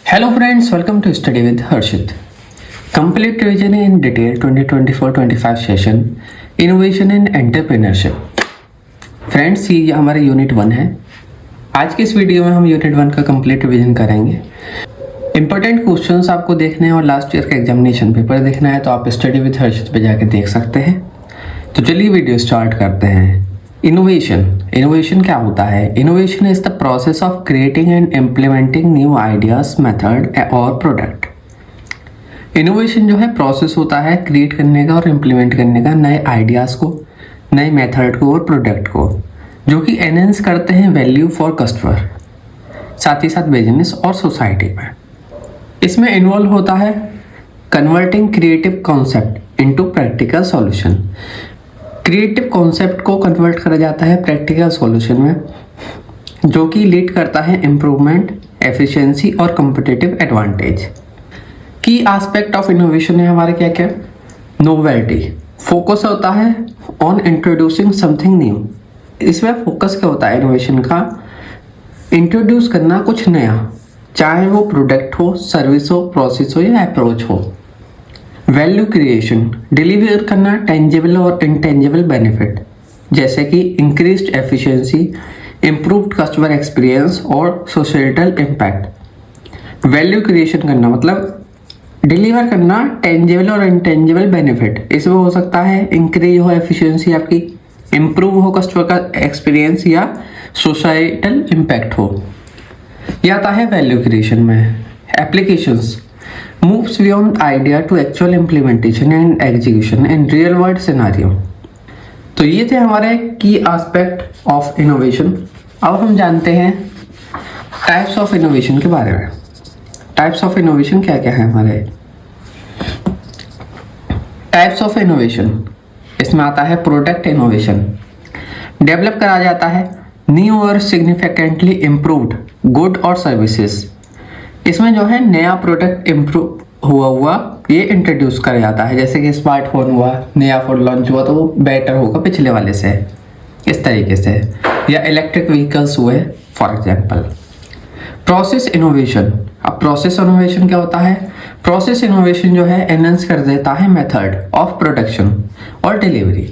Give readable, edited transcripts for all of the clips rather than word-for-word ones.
Hello friends, welcome to Study with Harshit. Complete revision in detail 2024-25 session innovation and entrepreneurship. Friends, ये हमारा unit 1 है। आज के इस वीडियो में हम यूनिट 1 का कंप्लीट रिविजन करेंगे। इंपॉर्टेंट क्वेश्चंस आपको देखने हैं और लास्ट ईयर का एग्जामिनेशन पेपर देखना है तो आप स्टडी विद हर्षित पे जाके देख सकते हैं। तो चलिए वीडियो स्टार्ट करते हैं। इनोवेशन क्या होता है? Innovation is the process of creating and implementing new ideas, method और प्रोडक्ट। इनोवेशन जो है प्रोसेस होता है क्रिएट करने का और इम्प्लीमेंट करने का, नए आइडियाज़ को, नए मेथड को और प्रोडक्ट को, जो कि एनहेंस करते हैं वैल्यू फॉर कस्टमर, साथ ही साथ बिजनेस और सोसाइटी में। इसमें इन्वॉल्व होता है converting creative concept into practical solution. Creative concept को कन्वर्ट करा जाता है प्रैक्टिकल सॉल्यूशन में, जो कि लीड करता है इम्प्रूवमेंट, एफिशिएंसी और कॉम्पिटिटिव एडवांटेज। की एस्पेक्ट ऑफ इनोवेशन है हमारे क्या क्या? नोवेल्टी, फोकस होता है ऑन इंट्रोड्यूसिंग समथिंग न्यू। इसमें फोकस क्या होता है इनोवेशन का? इंट्रोड्यूस करना कुछ नया, चाहे वो प्रोडक्ट हो, सर्विस हो, प्रोसेस हो या अप्रोच हो। वैल्यू क्रिएशन, डिलीवर करना टेंजिबल और इनटेंजिबल बेनिफिट, जैसे कि increased efficiency, improved customer experience और सोसाइटल इम्पैक्ट। वैल्यू क्रिएशन करना मतलब डिलीवर करना टेंजिबल और इनटेंजिबल बेनिफिट। इसमें हो सकता है इंक्रीज हो एफिशिएंसी आपकी, इम्प्रूव हो कस्टमर का एक्सपीरियंस या सोसाइटल इम्पैक्ट हो। यह आता है वैल्यू क्रिएशन में। Applications moves beyond idea to actual implementation and execution in real world scenario। तो ये थे हमारे की एस्पेक्ट ऑफ इनोवेशन। अब हम जानते हैं टाइप्स ऑफ इनोवेशन के बारे में। टाइप्स ऑफ इनोवेशन क्या क्या है हमारे? टाइप्स ऑफ इनोवेशन, इसमें आता है प्रोडक्ट इनोवेशन। डेवलप करा जाता है न्यू और सिग्निफिकेंटली इम्प्रूव्ड गुड और सर्विसेज। इसमें जो है नया प्रोडक्ट इम्प्रूव हुआ ये इंट्रोड्यूस करा जाता है, जैसे कि स्मार्टफोन हुआ, नया फ़ोन लॉन्च हुआ तो वो बेटर होगा पिछले वाले से, इस तरीके से, या इलेक्ट्रिक व्हीकल्स हुए फॉर एग्जांपल। प्रोसेस इनोवेशन, अब प्रोसेस इनोवेशन क्या होता है? प्रोसेस इनोवेशन जो है एनहांस कर देता है मेथड ऑफ प्रोडक्शन और डिलीवरी।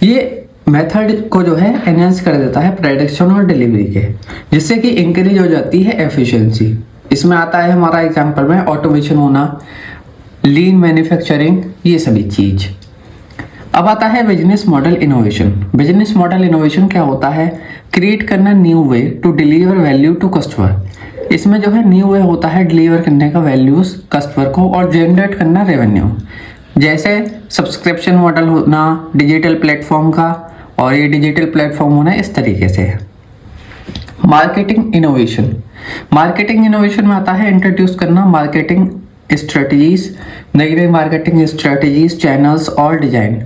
ये मेथड को जो है एनहांस कर देता है प्रोडक्शन और डिलीवरी के, जिससे कि इंक्रीज हो जाती है एफिशिएंसी। इसमें आता है हमारा एग्जांपल में ऑटोमेशन होना, लीन मैन्युफैक्चरिंग, ये सभी चीज। अब आता है business model innovation. Business model innovation क्या होता है? क्रिएट करना new way to deliver value to customer. इसमें जो है न्यू वे होता है डिलीवर करने का वैल्यूज कस्टमर को और जनरेट करना रेवेन्यू, जैसे सब्सक्रिप्शन मॉडल होना डिजिटल प्लेटफॉर्म का, और ये डिजिटल प्लेटफॉर्म होना इस तरीके से। मार्केटिंग इनोवेशन, मार्केटिंग इनोवेशन में आता है इंट्रोड्यूस करना मार्केटिंग स्ट्रेटजीज, नई नई मार्केटिंग स्ट्रेटजीज, चैनल्स और डिजाइन,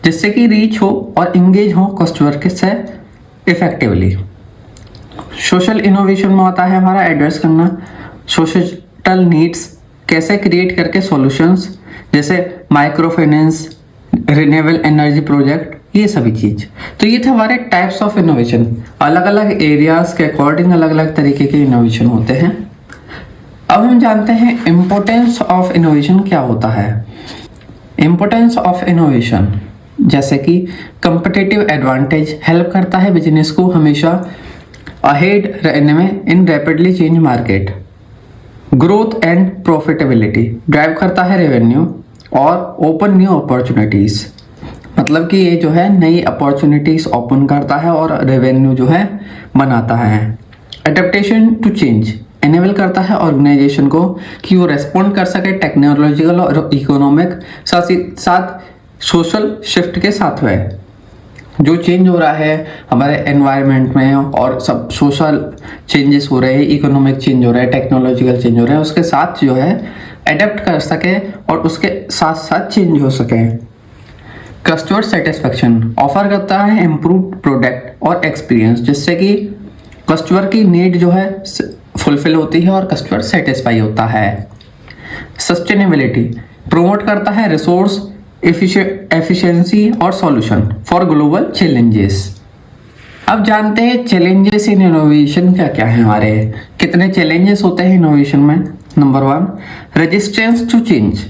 जिससे कि रीच हो और इंगेज हो कस्टमर के से इफेक्टिवली। सोशल इनोवेशन में आता है हमारा एड्रेस करना सोशल नीड्स, कैसे क्रिएट करके सॉल्यूशंस, जैसे micro finance, renewable energy project, ये सभी चीज। तो ये थे हमारे टाइप्स ऑफ इनोवेशन। अलग अलग एरियाज के अकॉर्डिंग अलग अलग तरीके के इनोवेशन होते हैं। अब हम जानते हैं इम्पोर्टेंस ऑफ इनोवेशन क्या होता है। इम्पोर्टेंस ऑफ इनोवेशन जैसे कि कॉम्पिटिटिव एडवांटेज, हेल्प करता है बिजनेस को हमेशा अहेड रहने में in rapidly change market. Growth and profitability, drive करता है रेवेन्यू और ओपन न्यू अपॉर्चुनिटीज, मतलब कि ये जो है नई अपॉर्चुनिटीज ओपन करता है और रेवेन्यू जो है बनाता है। एडेप्टेशन टू चेंज, एनेबल करता है ऑर्गेनाइजेशन को कि वो रेस्पॉन्ड कर सके टेक्नोलॉजिकल और इकोनॉमिक साथ सोशल शिफ्ट के साथ हुए, जो चेंज हो रहा है हमारे एनवायरनमेंट में और सब सोशल चेंजेस हो रहे हैं, इकोनॉमिक चेंज हो रहा है, टेक्नोलॉजिकल चेंज हो रहा है, उसके साथ जो है अडेप्ट कर सके और उसके साथ साथ चेंज हो सके। कस्टमर सेटिस्फेक्शन, ऑफर करता है इम्प्रूव्ड प्रोडक्ट और एक्सपीरियंस, जिससे कि कस्टमर की नीड जो है फुलफिल होती है और कस्टमर सेटिस्फाई होता है। सस्टेनेबिलिटी, प्रमोट करता है रिसोर्स एफिशिएंसी और सॉल्यूशन फॉर ग्लोबल चैलेंजेस। अब जानते हैं चैलेंजेस इन इनोवेशन क्या क्या है हमारे, कितने चैलेंजेस होते हैं इनोवेशन में। Number 1 resistance to change.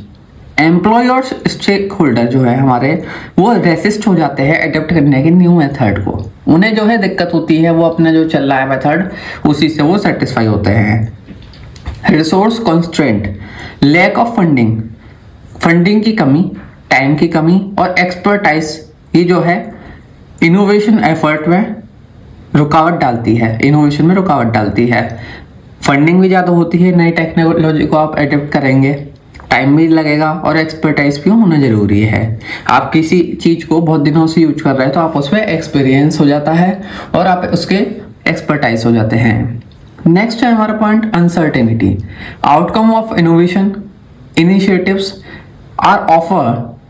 Employ और स्टेक होल्डर जो है हमारे, वो रेसिस्ट हो जाते हैं अडेप्ट करने के न्यू मेथड को। उन्हें जो है दिक्कत होती है, वो अपना जो चल रहा है मेथड उसी से वो सेटिस्फाई होते हैं। Resource constraint, lack of funding, funding की कमी, टाइम की कमी और एक्सपर्टाइज, ये जो है इनोवेशन एफर्ट में रुकावट डालती है, इनोवेशन में रुकावट डालती है। फंडिंग भी ज़्यादा होती है, नई टेक्नोलॉजी को आप एडेप्ट करेंगे, टाइम भी लगेगा और एक्सपर्टाइज भी होना ज़रूरी है। आप किसी चीज़ को बहुत दिनों से यूज कर रहे हैं तो आप उसमें एक्सपीरियंस हो जाता है और आप उसके एक्सपर्टाइज हो जाते हैं। नेक्स्ट है हमारा point uncertainty. Outcome of innovation initiatives are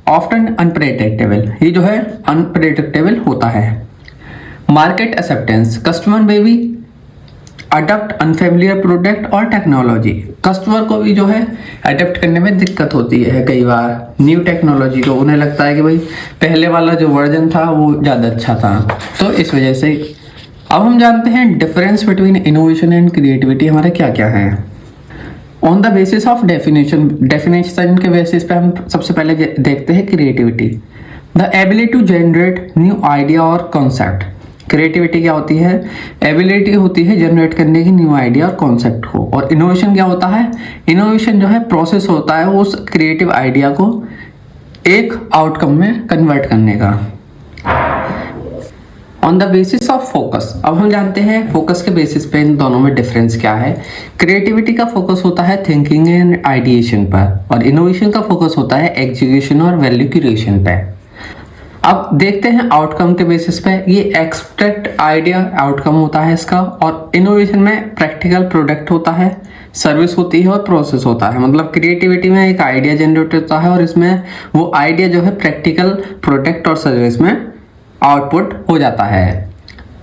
often unpredictable, ये जो है अनप्रेडिक्टेबल होता है। मार्केट एक्सेप्टेंस, कस्टमर में भी अडॉप्ट अनफेमिलियर प्रोडक्ट और टेक्नोलॉजी, कस्टमर को भी जो है अडेप्ट करने में दिक्कत होती है कई बार न्यू टेक्नोलॉजी को। उन्हें लगता है कि भाई पहले वाला जो वर्जन था वो ज़्यादा अच्छा था, तो इस वजह से। अब हम जानते हैं difference between innovation and creativity हमारे क्या क्या है। On the basis of definition, definition के बेसिस पे हम सबसे पहले देखते हैं creativity. The ability to generate new idea और कॉन्सेप्ट। क्रिएटिविटी क्या होती है? एबिलिटी होती है जनरेट करने की न्यू आइडिया और कॉन्सेप्ट को। और इनोवेशन क्या होता है? इनोवेशन जो है प्रोसेस होता है उस क्रिएटिव आइडिया को एक आउटकम में कन्वर्ट करने का। On the basis of focus, अब हम जानते हैं फोकस के बेसिस पे इन दोनों में डिफरेंस क्या है। क्रिएटिविटी का फोकस होता है थिंकिंग एंड आइडिएशन पर, और इनोवेशन का फोकस होता है एग्जीक्यूशन और वैल्यू क्रिएशन पे। अब देखते हैं आउटकम के बेसिस पे, ये एक्सट्रैक्ट आइडिया आउटकम होता है इसका, और इनोवेशन में प्रैक्टिकल प्रोडक्ट होता है, सर्विस होती है और प्रोसेस होता है। मतलब क्रिएटिविटी में एक आइडिया जनरेट होता है और इसमें वो आइडिया जो है प्रैक्टिकल प्रोडक्ट और सर्विस में आउटपुट हो जाता है।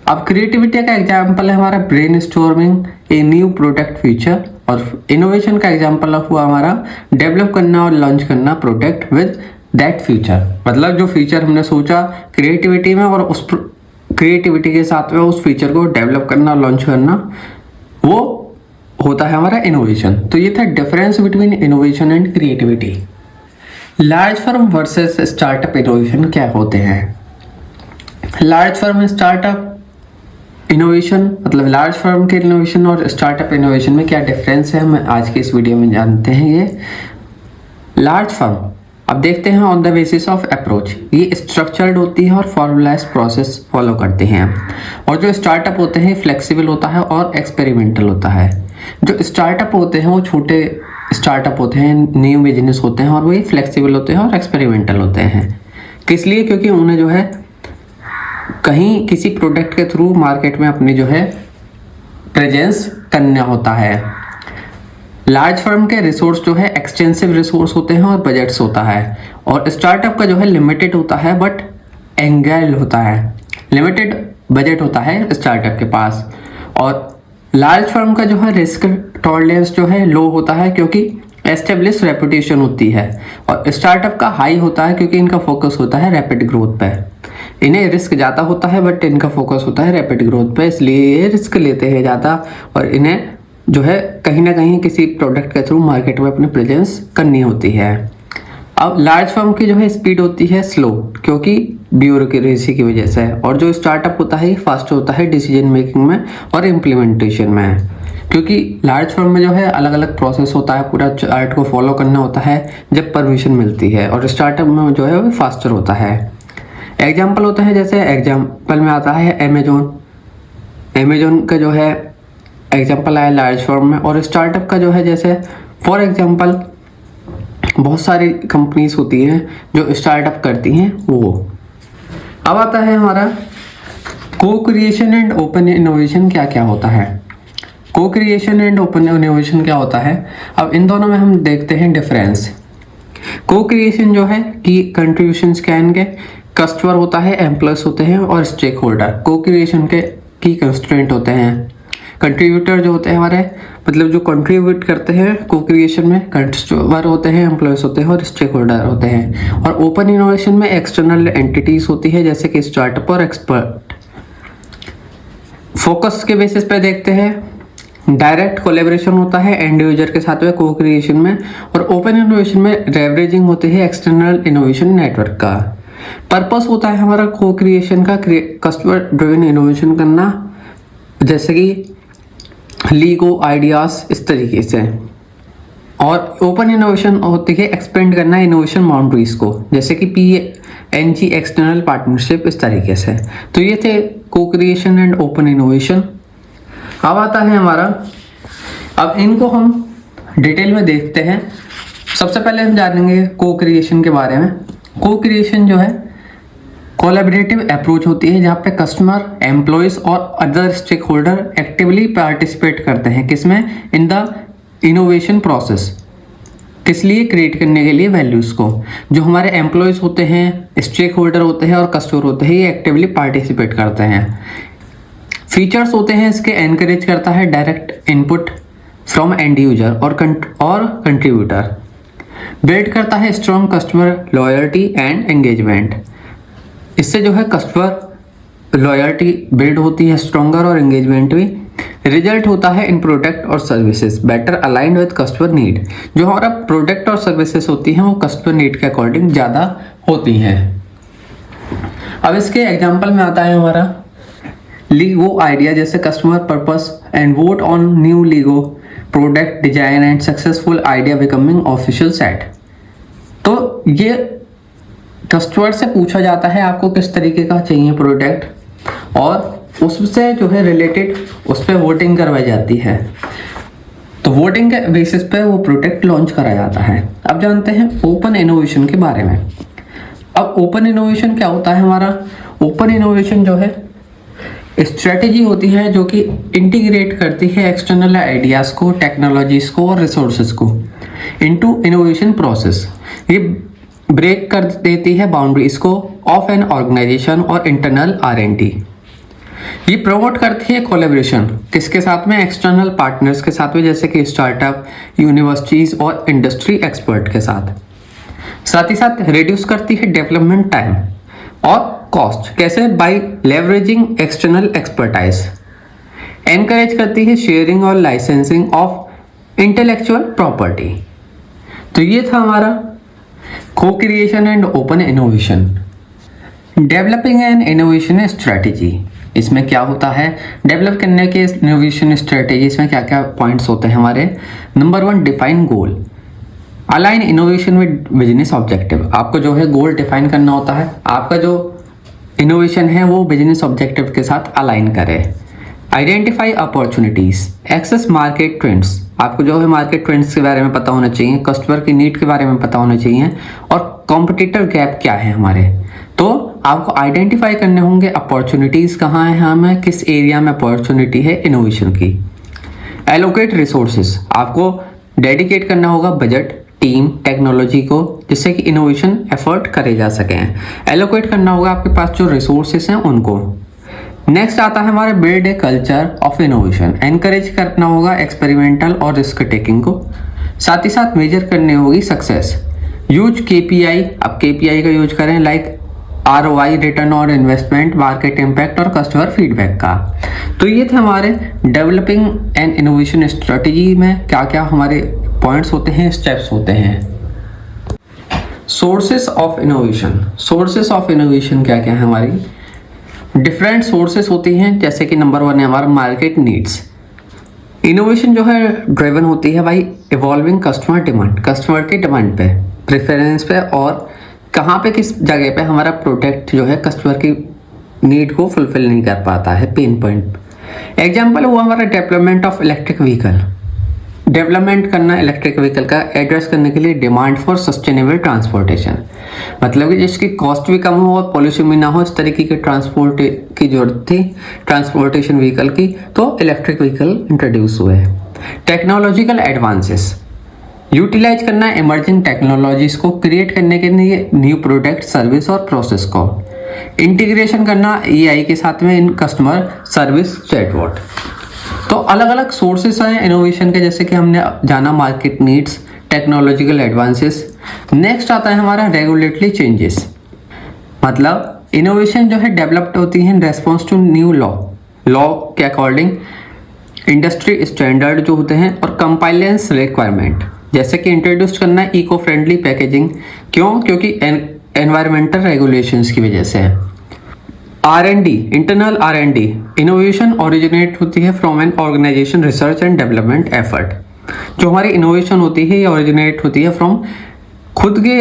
अब क्रिएटिविटी का एग्जाम्पल है हमारा brain storming a new product feature, और इनोवेशन का एग्जाम्पल हुआ हमारा डेवलप करना और लॉन्च करना प्रोडक्ट विद दैट फीचर। मतलब जो फीचर हमने सोचा क्रिएटिविटी में और उस क्रिएटिविटी के साथ में उस फीचर को डेवलप करना, लॉन्च करना, वो होता है हमारा इनोवेशन। तो ये था difference between innovation and creativity. Large firm versus startup innovation क्या होते हैं? लार्ज फर्म स्टार्टअप इनोवेशन, मतलब लार्ज फर्म के इनोवेशन और स्टार्टअप इनोवेशन में क्या डिफरेंस है, हम आज के इस वीडियो में जानते हैं। ये लार्ज फर्म, अब देखते हैं on the basis of approach, ये स्ट्रक्चर्ड होती है और फॉर्मुलाइज प्रोसेस फॉलो करते हैं। और जो स्टार्टअप होते हैं फ्लेक्सिबल होता है और एक्सपेरिमेंटल होता है। जो स्टार्टअप होते हैं वो छोटे स्टार्टअप होते हैं, न्यू बिजनेस होते हैं, और वही फ्लेक्सिबल होते हैं और एक्सपेरिमेंटल होते हैं। किस लिए? क्योंकि उन्हें जो है कहीं किसी प्रोडक्ट के थ्रू मार्केट में अपनी जो है प्रेजेंस करना होता है। लार्ज फर्म के रिसोर्स जो है एक्सटेंसिव रिसोर्स होते हैं और बजट्स होता है, और स्टार्टअप का जो है लिमिटेड होता है बट एंगल होता है, लिमिटेड बजट होता है स्टार्टअप के पास। और लार्ज फर्म का जो है रिस्क टॉलरेंस जो है लो होता है क्योंकि एस्टेब्लिश रेपुटेशन होती है, और स्टार्टअप का हाई होता है क्योंकि इनका फोकस होता है रैपिड ग्रोथ पे। इन्हें रिस्क ज़्यादा होता है बट इनका फोकस होता है रैपिड ग्रोथ पे, इसलिए ये रिस्क लेते हैं ज़्यादा, और इन्हें जो है कहीं ना कहीं किसी प्रोडक्ट के थ्रू मार्केट में अपनी प्रेजेंस करनी होती है। अब लार्ज फर्म की जो है स्पीड होती है स्लो क्योंकि ब्यूरोक्रेसी की वजह से, और जो स्टार्टअप होता है फास्ट होता है डिसीजन मेकिंग में और इम्प्लीमेंटेशन में, क्योंकि लार्ज फर्म में जो है अलग अलग प्रोसेस होता है, पूरा चार्ट को फॉलो करना होता है जब परमिशन मिलती है, और स्टार्टअप में जो है वो फास्टर होता है। एग्जाम्पल होते हैं, जैसे एग्जाम्पल में आता है अमेजोन का जो है एग्जाम्पल आया लार्ज फर्म में, और स्टार्टअप का जो है जैसे फॉर एग्जाम्पल बहुत सारी कंपनीज होती हैं जो स्टार्टअप करती हैं वो। अब आता है हमारा को क्रिएशन एंड ओपन इनोवेशन क्या क्या होता है। को क्रिएशन एंड ओपन इनोवेशन क्या होता है, अब इन दोनों में हम देखते हैं डिफरेंस। को क्रिएशन जो है कि कंट्रीब्यूशंस क्या इनके, कस्टमर होता है, एम्प्लॉयज होते हैं और स्टेक होल्डर। को क्रिएशन के की कंस्ट्रेंट होते हैं। कंट्रीब्यूटर जो होते हैं हमारे, मतलब जो कंट्रीब्यूट करते हैं को क्रिएशन में, कस्टमर होते हैं, एम्प्लॉयज होते हैं और स्टेक होल्डर होते हैं। और ओपन इनोवेशन में एक्सटर्नल एंटिटीज होती है जैसे कि स्टार्टअप और एक्सपर्ट। फोकस के बेसिस पे देखते हैं, डायरेक्ट कोलेबोरेशन होता है एंड यूजर के साथ में को क्रिएशन में, और ओपन इनोवेशन में लेवरेजिंग होती है एक्सटर्नल इनोवेशन नेटवर्क का। पर्पस होता है हमारा को क्रिएशन का कस्टमर ड्रिवन इनोवेशन करना, जैसे कि लीगो आइडियाज इस तरीके से। और ओपन इनोवेशन होती है एक्सपेंड करना इनोवेशन बाउंड्रीज को, जैसे कि PNG एक्सटर्नल पार्टनरशिप इस तरीके से। तो ये थे को क्रिएशन एंड ओपन इनोवेशन। अब आता है हमारा, अब इनको हम डिटेल में देखते हैं। सबसे पहले हम जानेंगे को क्रिएशन के बारे में। को क्रिएशन जो है कोलैबोरेटिव अप्रोच होती है, जहाँ पे कस्टमर, एम्प्लॉयज और other stakeholder actively participate करते हैं किसमें, इन द इनोवेशन प्रोसेस। किस लिए, क्रिएट करने के लिए वैल्यूज़ को। जो हमारे एम्प्लॉयज़ होते हैं, स्टेक होल्डर होते हैं और कस्टमर होते हैं, ये एक्टिवली पार्टिसिपेट करते हैं। फीचर्स होते हैं इसके, एनकरेज करता है direct input from and user और कंट्रीब्यूटर। बिल्ड करता है strong customer loyalty and engagement. इससे जो है कस्टमर लॉयल्टी बिल्ड होती है स्ट्रॉन्गर, और एंगेजमेंट भी। रिजल्ट होता है इन प्रोडक्ट और services better aligned with customer need. जो हमारा प्रोडक्ट और सर्विसेज होती हैं वो कस्टमर नीड के अकॉर्डिंग ज़्यादा होती हैं। अब इसके एग्जांपल में आता है हमारा लीगो आइडिया, जैसे customer purpose and vote on new LIGO product design and successful idea becoming official set. तो ये कस्टमर से पूछा जाता है आपको किस तरीके का चाहिए प्रोडक्ट, और उससे जो है रिलेटेड उस पर वोटिंग करवाई जाती है। तो वोटिंग के बेसिस पे वो प्रोडक्ट लॉन्च करा जाता है। अब जानते हैं ओपन इनोवेशन के बारे में। अब ओपन इनोवेशन क्या होता है हमारा, ओपन इनोवेशन जो है स्ट्रेटेजी होती है जो कि इंटीग्रेट करती है एक्सटर्नल आइडियाज़ को, टेक्नोलॉजीज़ को और रिसोर्सेज को इनटू इनोवेशन प्रोसेस। ये ब्रेक कर देती है बाउंड्रीज को ऑफ एन ऑर्गेनाइजेशन और इंटरनल R&D। ये प्रमोट करती है कोलैबोरेशन किसके साथ में, एक्सटर्नल पार्टनर्स के साथ में, जैसे कि स्टार्टअप, यूनिवर्सिटीज़ और इंडस्ट्री एक्सपर्ट के साथ। साथ ही साथ रिड्यूस करती है डेवलपमेंट टाइम और कॉस्ट, कैसे, by leveraging external expertise. Encourage करती है शेयरिंग और लाइसेंसिंग ऑफ इंटेलेक्चुअल प्रॉपर्टी। तो ये था हमारा को creation and open innovation. Developing N innovation strategy, इसमें क्या होता है, डेवलप करने के इनोवेशन स्ट्रेटेजी इसमें क्या क्या पॉइंट्स होते हैं हमारे। Number 1, define goal, align innovation with business objective. आपको जो है गोल डिफाइन करना होता है, आपका जो इनोवेशन है वो बिजनेस ऑब्जेक्टिव के साथ अलाइन करे। Identify opportunities, access market trends, आपको जो है मार्केट ट्रेंड्स के बारे में पता होना चाहिए, कस्टमर की नीड के बारे में पता होना चाहिए, और कॉम्पिटिटर गैप क्या है हमारे। तो आपको आइडेंटिफाई करने होंगे अपॉर्चुनिटीज़ कहाँ है, हमें किस एरिया में अपॉर्चुनिटी है इनोवेशन की। एलोकेट रिसोर्सेज, आपको डेडिकेट करना होगा बजट, टीम, टेक्नोलॉजी को, जिससे कि इनोवेशन एफर्ट करे जा सकें। एलोकेट करना होगा आपके पास जो रिसोर्सेज हैं उनको। नेक्स्ट आता है हमारे build a culture of innovation, encourage करना होगा एक्सपेरिमेंटल और रिस्क टेकिंग को। साथ ही साथ मेजर करनी होगी सक्सेस। यूज KPI, अब KPI का यूज करें like ROI, return on investment, market impact और कस्टमर फीडबैक का। तो ये थे हमारे डेवलपिंग एंड इनोवेशन स्ट्रेटजी में क्या क्या हमारे पॉइंट्स होते हैं, स्टेप्स होते हैं। Sources of innovation, sources of innovation क्या क्या है हमारी, डिफरेंट सोर्सेस होती हैं, जैसे कि नंबर 1 है हमारा मार्केट नीड्स। इनोवेशन जो है ड्रिवन होती है by evolving customer demand, customer की डिमांड पे, प्रेफरेंस पे, और कहाँ पे किस जगह पे हमारा प्रोडक्ट जो है कस्टमर की नीड को फुलफिल नहीं कर पाता है, पेन पॉइंट। एग्जाम्पल हुआ हमारा development of electric vehicle, development करना इलेक्ट्रिक व्हीकल का एड्रेस करने के लिए डिमांड फॉर सस्टेनेबल ट्रांसपोर्टेशन, मतलब कि जिसकी कॉस्ट भी कम हो और पॉल्यूशन भी ना हो, इस तरीके के ट्रांसपोर्ट की जरूरत थी ट्रांसपोर्टेशन व्हीकल की, तो इलेक्ट्रिक व्हीकल इंट्रोड्यूस हुए। टेक्नोलॉजिकल एडवांसेस, यूटिलाइज करना इमर्जिंग टेक्नोलॉजीज को क्रिएट करने के लिए न्यू प्रोडक्ट, सर्विस और प्रोसेस को। इंटीग्रेशन करना EI के साथ में इन कस्टमर सर्विस चैटबॉट। तो अलग अलग सोर्सेस हैं इनोवेशन के, जैसे कि हमने जाना market needs, technological advances. Next आता है हमारा रेगुलेटरी चेंजेस, मतलब इनोवेशन जो है डेवलप्ड होती है in response to new law के अकॉर्डिंग। इंडस्ट्री स्टैंडर्ड जो होते हैं, और कंप्लायंस रिक्वायरमेंट, जैसे कि इंट्रोड्यूस करना है इको फ्रेंडली पैकेजिंग। क्यों? क्योंकि एनवायरमेंटल रेगुलेशंस की वजह से है। R&D, internal R&D, innovation originate होती है from an organization research and development effort. जो हमारी इनोवेशन होती है ये ओरिजिनेट होती है फ्रॉम खुद के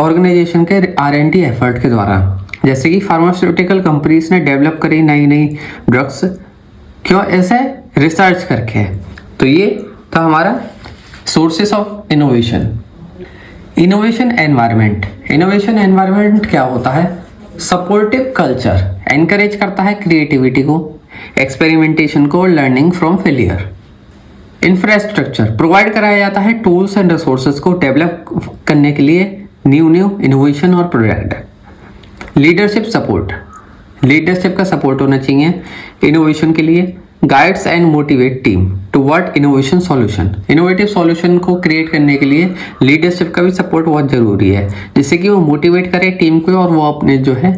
ऑर्गेनाइजेशन के R&D एफर्ट के द्वारा। जैसे कि फार्मास्यूटिकल कंपनीज ने डेवलप करी नई नई ड्रग्स, क्यों? ऐसे रिसर्च करके। तो ये था हमारा sources of innovation. Innovation environment, innovation environment क्या होता है? सपोर्टिव कल्चर, एनकरेज करता है क्रिएटिविटी को, एक्सपेरिमेंटेशन को, learning from failure. Infrastructure, provide कराया जाता है टूल्स एंड रिसोर्सेज को डेवलप करने के लिए न्यू इनोवेशन और प्रोडक्ट। लीडरशिप सपोर्ट, लीडरशिप का सपोर्ट होना चाहिए इनोवेशन के लिए। Guides and motivate team toward innovation solution, innovative solution को क्रिएट करने के लिए लीडरशिप का भी सपोर्ट बहुत ज़रूरी है, जिससे कि वो मोटिवेट करे टीम को और वो अपने जो है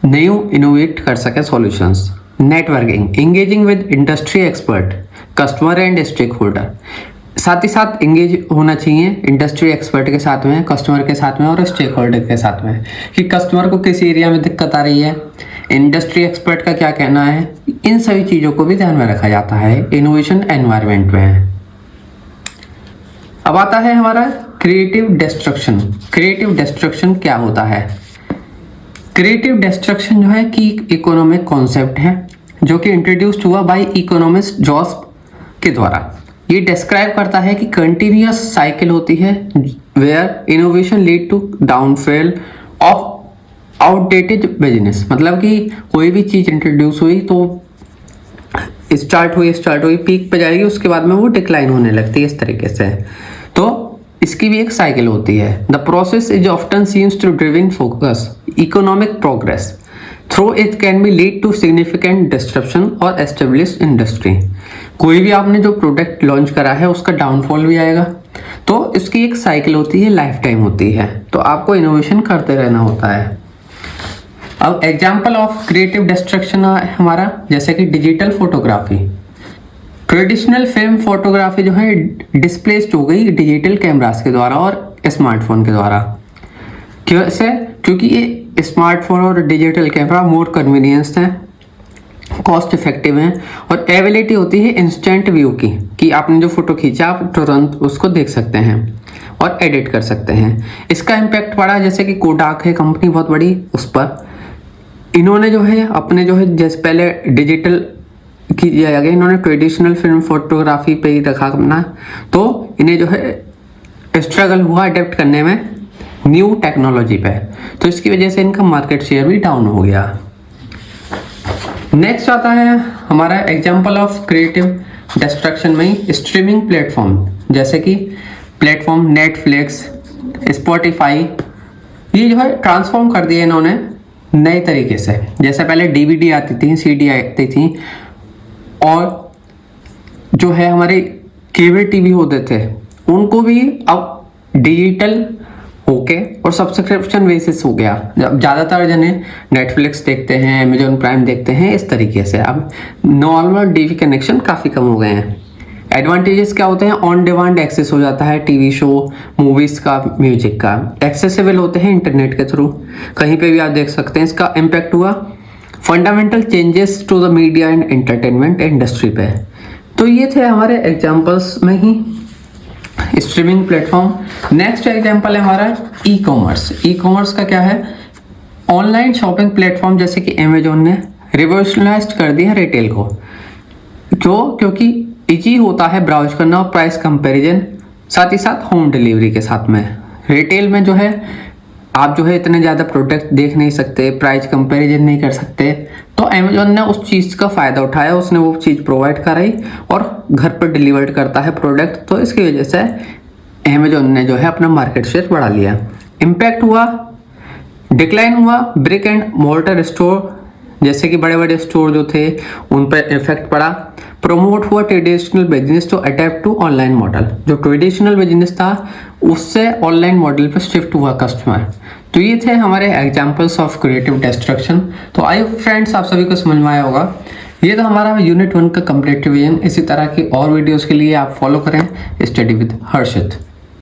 न्यू इनोवेट कर सके solutions. Networking, engaging with industry expert, customer and stakeholder, साथ ही साथ एंगेज होना चाहिए इंडस्ट्री एक्सपर्ट के साथ में, कस्टमर के साथ में और स्टेक होल्डर के साथ में, कि कस्टमर को किस एरिया में दिक्कत आ रही है, इंडस्ट्री एक्सपर्ट का क्या कहना है, इन सभी चीज़ों को भी ध्यान में रखा जाता है इनोवेशन एनवायरनमेंट में। अब आता है हमारा क्रिएटिव डिस्ट्रक्शन। क्रिएटिव डिस्ट्रक्शन क्या होता है? क्रिएटिव डिस्ट्रक्शन जो है कि इकोनॉमिक कॉन्सेप्ट है जो कि इंट्रोड्यूस्ड हुआ बाय इकोनॉमिस्ट जॉस के द्वारा। ये डिस्क्राइब करता है कि कंटिन्यूअस साइकिल होती है where innovation lead to downfall of outdated business. मतलब कि कोई भी चीज़ इंट्रोड्यूस हुई तो स्टार्ट हुई पीक पे जाएगी, उसके बाद में वो डिक्लाइन होने लगती है इस तरीके से। तो इसकी भी एक साइकिल होती है। The process is often seems to driven focus economic progress through it can be lead to significant disruption और एस्टेब्लिश इंडस्ट्री। कोई भी आपने जो प्रोडक्ट लॉन्च करा है उसका डाउनफॉल भी आएगा, तो इसकी एक साइकिल होती है, लाइफ टाइम होती है, तो आपको इनोवेशन करते रहना होता है। अब एग्जाम्पल ऑफ क्रिएटिव डिस्ट्रक्शन हमारा जैसे कि digital photography. Traditional film photography जो है डिस्प्लेस्ड हो गई डिजिटल कैमरास के द्वारा और स्मार्टफोन के द्वारा। कैसे? क्योंकि ये स्मार्टफोन और डिजिटल कैमरा मोर कन्वीनियंस हैं, कॉस्ट इफेक्टिव हैं और अवेलेबिलिटी होती है इंस्टेंट व्यू की, कि आपने जो फोटो खींचा आप तुरंत उसको देख सकते हैं और एडिट कर सकते हैं। इसका इम्पैक्ट पड़ा, जैसे कि कोडाक है कंपनी बहुत बड़ी, उस पर इन्होंने जो है अपने जो है जैसे पहले डिजिटल किया गया, इन्होंने ट्रेडिशनल फिल्म फोटोग्राफी पे ही रखा अपना, तो इन्हें जो है स्ट्रगल हुआ अडेप्ट करने में न्यू टेक्नोलॉजी पे, तो इसकी वजह से इनका मार्केट शेयर भी डाउन हो गया। नेक्स्ट आता है हमारा एग्जांपल ऑफ क्रिएटिव डिस्ट्रक्शन में स्ट्रीमिंग प्लेटफॉर्म, जैसे कि प्लेटफॉर्म नेटफ्लिक्स, स्पॉटिफाई, ये जो है ट्रांसफॉर्म कर दिया इन्होंने नए तरीके से। जैसे पहले डीवीडी आती थी, सीडी आती थी, और जो है हमारे केबल टीवी होते थे उनको भी अब डिजिटल होके और सब्सक्रिप्शन बेसिस हो गया। ज़्यादातर जने नेटफ्लिक्स देखते हैं, अमेजोन प्राइम देखते हैं, इस तरीके से अब नॉर्मल टीवी कनेक्शन काफ़ी कम हो गए हैं। एडवांटेजेस क्या होते हैं? ऑन डिमांड एक्सेस हो जाता है टीवी शो, मूवीज़ का, म्यूजिक का, एक्सेसिबल होते हैं इंटरनेट के थ्रू, कहीं पे भी आप देख सकते हैं। इसका इम्पैक्ट हुआ fundamental changes to the media and entertainment industry पे। तो ये थे हमारे एग्जांपल्स में ही स्ट्रीमिंग प्लेटफॉर्म। नेक्स्ट एग्जांपल है हमारा ई कॉमर्स। ई कॉमर्स का क्या है? ऑनलाइन शॉपिंग प्लेटफॉर्म, जैसे कि अमेजोन ने रिवोल्यूशनाइज कर दिया रिटेल को। क्योंकि इजी होता है ब्राउज करना और प्राइस कंपैरिजन, साथ ही साथ होम डिलीवरी के साथ में। रिटेल में जो है आप जो है इतने ज़्यादा प्रोडक्ट देख नहीं सकते, प्राइस कंपैरिजन नहीं कर सकते, तो अमेजोन ने उस चीज़ का फ़ायदा उठाया, उसने वो चीज़ प्रोवाइड कराई और घर पर डिलीवर्ड करता है प्रोडक्ट, तो इसकी वजह से अमेजोन ने जो है अपना मार्केट शेयर बढ़ा लिया। इम्पैक्ट हुआ, डिक्लाइन हुआ ब्रिक एंड मोर्टर स्टोर, जैसे कि बड़े बड़े स्टोर जो थे उन पर इफेक्ट पड़ा। प्रमोट हुआ traditional business to adapt to online model, जो ट्रेडिशनल बिजनेस था उससे ऑनलाइन मॉडल पर शिफ्ट हुआ कस्टमर। तो ये थे हमारे एग्जांपल्स ऑफ क्रिएटिव डिस्ट्रक्शन। तो आई फ्रेंड्स आप सभी को समझ में आया होगा। ये तो हमारा यूनिट 1 का कंप्लीट रिवीजन। इसी तरह की और वीडियोस के लिए आप फॉलो करें स्टडी विद हर्षित।